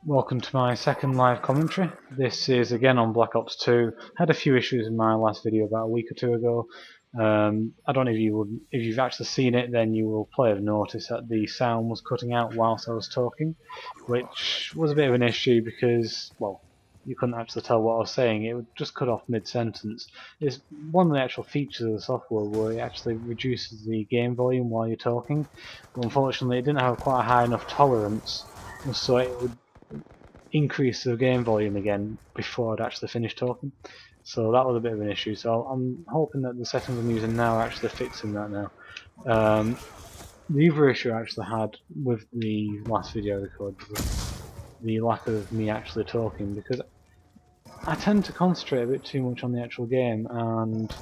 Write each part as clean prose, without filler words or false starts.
Welcome to my second live commentary. This is again on Black Ops 2. Had a few issues in my last video about a week or two ago. I don't know if you've actually seen it, then you will probably have noticed that the sound was cutting out whilst I was talking, which was a bit of an issue because, well, you couldn't actually tell what I was saying. It would just cut off mid-sentence. It's one of the actual features of the software where it actually reduces the game volume while you're talking, but unfortunately it didn't have quite a high enough tolerance, so it would increase the game volume again before I'd actually finished talking. So that was a bit of an issue. So I'm hoping that the settings I'm using now are actually fixing that now. The other issue I actually had with the last video I recorded was the lack of me actually talking, because I tend to concentrate a bit too much on the actual game and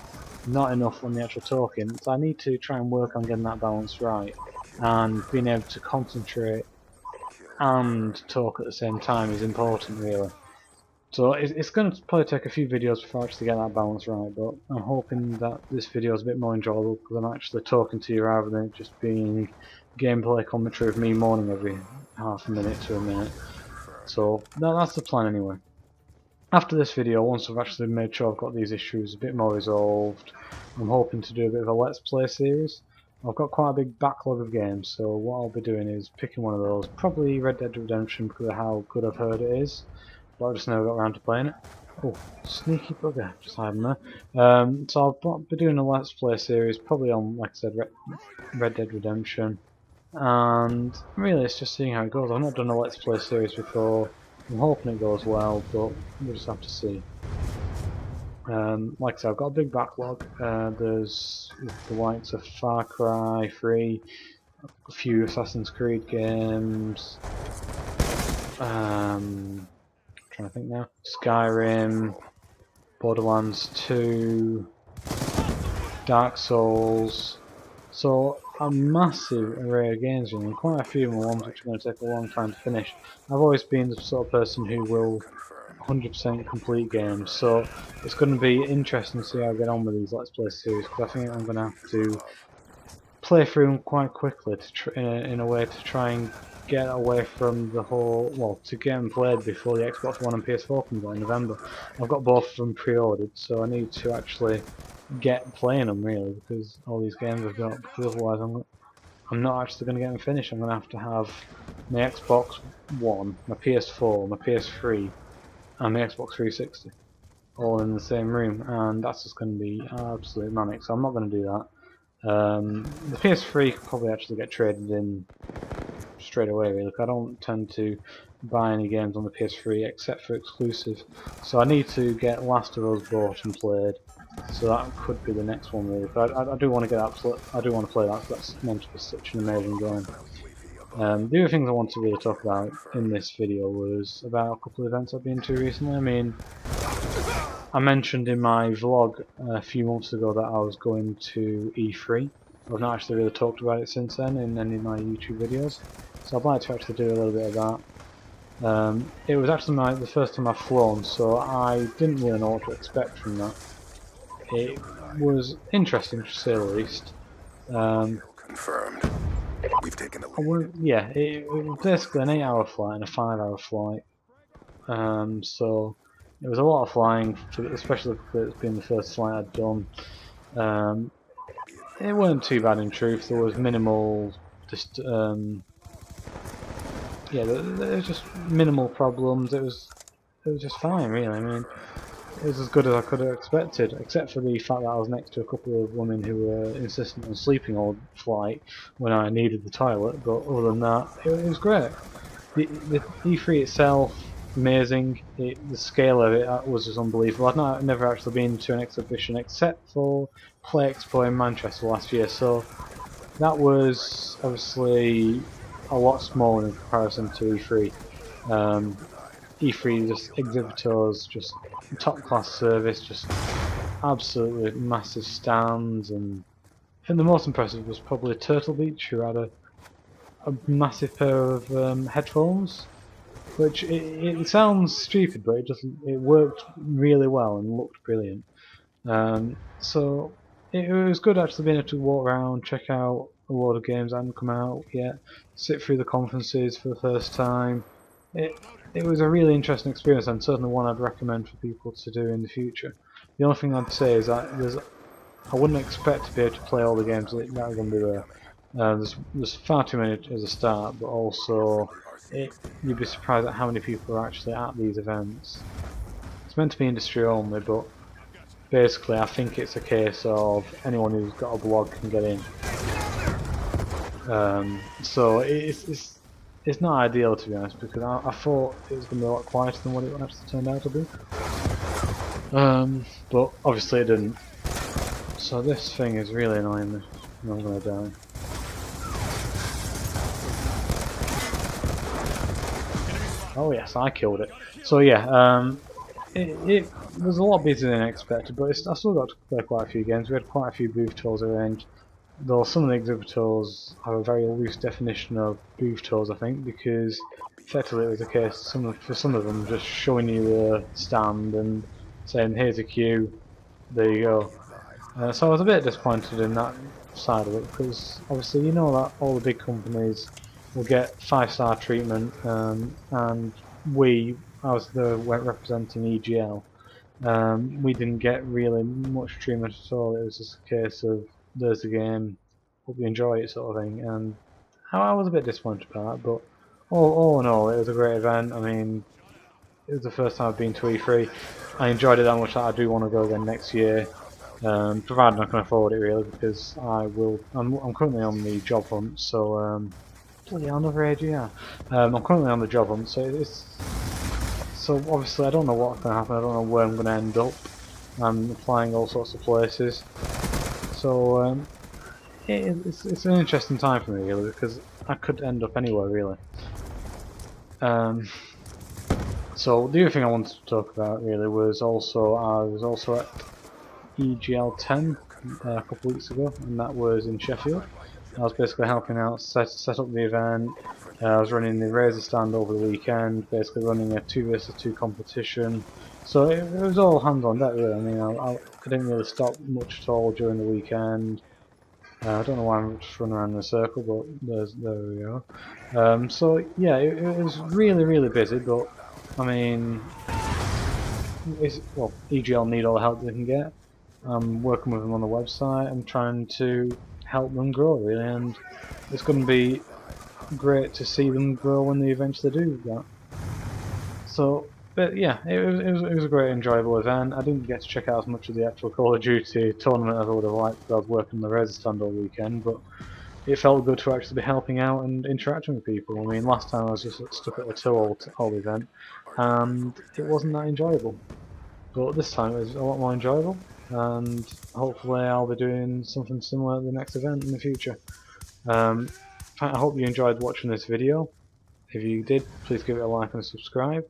not enough on the actual talking. So I need to try and work on getting that balance right and being able to concentrate and talk at the same time is important, really. So it's going to probably take a few videos before I actually get that balance right, but I'm hoping that this video is a bit more enjoyable because I'm actually talking to you rather than it just being gameplay commentary of me moaning every half a minute to a minute. So that's the plan anyway. After this video, once I've actually made sure I've got these issues a bit more resolved, I'm hoping to do a bit of a Let's Play series. I've got quite a big backlog of games, so what I'll be doing is picking one of those, probably Red Dead Redemption because of how good I've heard it is, but I've just never got around to playing it. Oh, sneaky bugger, just hiding there. So I'll be doing a Let's Play series, probably on, like I said, Red Dead Redemption, and really it's just seeing how it goes. I've not done a Let's Play series before. I'm hoping it goes well, but we'll just have to see. Like I said, I've got a big backlog. There's the likes of Far Cry 3, a few Assassin's Creed games, trying to think now, Skyrim, Borderlands 2, Dark Souls. So a massive array of games, and quite a few of them are ones which are going to take a long time to finish. I've always been the sort of person who will 100% complete games, so it's going to be interesting to see how I get on with these Let's Play series, because I think I'm going to have to play through them quite quickly to in a way to try and get away from the whole, well, to get them played before the Xbox One and PS4 comes out in November. I've got both of them pre-ordered, so I need to actually get playing them really, because all these games I've got, because otherwise I'm not actually going to get them finished. I'm going to have my Xbox One, my PS4, my PS3 and my Xbox 360 all in the same room, and that's just going to be absolute manic, so I'm not going to do that. The PS3 could probably actually get traded in straight away really. I don't tend to buy any games on the PS3 except for exclusive, so I need to get Last of Us bought and played, so that could be the next one really. But I do want to get that. I do want to play that. That's meant to be such an amazing game. The other things I want to really talk about in this video was about a couple of events I've been to recently. I mean, I mentioned in my vlog a few months ago that I was going to E3. I've not actually really talked about it since then in any of my YouTube videos, so I'd like to actually do a little bit of that. It was actually the first time I've flown, so I didn't really know what to expect from that. It was interesting to say the least. Confirmed. We've taken the lead. Yeah, it was basically an 8-hour flight and a 5-hour flight. So it was a lot of flying, especially because it's been the first flight I'd done. It weren't too bad in truth. There was minimal, yeah, there was just minimal problems. It was just fine, really. I mean, it was as good as I could have expected, except for the fact that I was next to a couple of women who were insistent on sleeping all flight when I needed the toilet. But other than that, it was great. The E3 itself, amazing. The scale of it was just unbelievable. I've never actually been to an exhibition except for Play Expo in Manchester last year, so that was obviously a lot smaller in comparison to E3. E3 just exhibitors, just top class service, just absolutely massive stands, and I think the most impressive was probably Turtle Beach, who had a massive pair of headphones, which it sounds stupid, but it worked really well and looked brilliant. So it was good actually being able to walk around, check out a lot of games that hadn't come out yet, sit through the conferences for the first time. it was a really interesting experience and certainly one I'd recommend for people to do in the future. The only thing I'd say is that I wouldn't expect to be able to play all the games that are going to be there. There's far too many as a start, but also you'd be surprised at how many people are actually at these events. It's meant to be industry only, but basically I think it's a case of anyone who's got a blog can get in. So it's not ideal, to be honest, because I thought it was going to be a lot quieter than what it actually turned out to be. But obviously it didn't. So this thing is really annoying me, and I'm going to die. Oh yes, I killed it. So yeah, it was a lot busier than expected, but I still got to play quite a few games. We had quite a few booth tours arranged, though some of the exhibitors have a very loose definition of booth tours, I think, because effectively it was a case for some of them just showing you a stand and saying here's a queue, there you go. So I was a bit disappointed in that side of it, because obviously you know that all the big companies will get 5-star treatment, and I was the representing EGL, we didn't get really much treatment at all. It was just a case of there's the game, hope you enjoy it sort of thing, and I was a bit disappointed by that, but all in all it was a great event. I mean, it was the first time I've been to E3. I enjoyed it that much that I do want to go again next year, provided I can afford it really, because I'm currently on the job hunt, so bloody hell, another AGR. I'm currently on the job hunt, so obviously I don't know what's going to happen. I don't know where I'm going to end up. I'm applying all sorts of places, so it's an interesting time for me really, because I could end up anywhere really. So the other thing I wanted to talk about really was I was also at EGL10 a couple of weeks ago, and that was in Sheffield. I was basically helping out set up the event. I was running the Razor stand over the weekend, basically running a 2 versus 2 competition. So it was all hands on deck really. I mean, I didn't really stop much at all during the weekend. I don't know why I'm just running around in a circle, but there we go. So yeah, it was really busy, but I mean, EGL need all the help they can get. I'm working with them on the website. I'm trying to help them grow really, and it's going to be great to see them grow when they eventually do that. So, but yeah, it was a great enjoyable event. I didn't get to check out as much of the actual Call of Duty tournament as I would have liked, because I was working the Razor stand all weekend, but it felt good to actually be helping out and interacting with people. I mean, last time I was just stuck at the till all event, and it wasn't that enjoyable. But this time it was a lot more enjoyable, and hopefully I'll be doing something similar at the next event in the future. I hope you enjoyed watching this video. If you did, please give it a like and subscribe.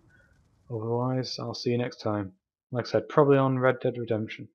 Otherwise, I'll see you next time. Like I said, probably on Red Dead Redemption.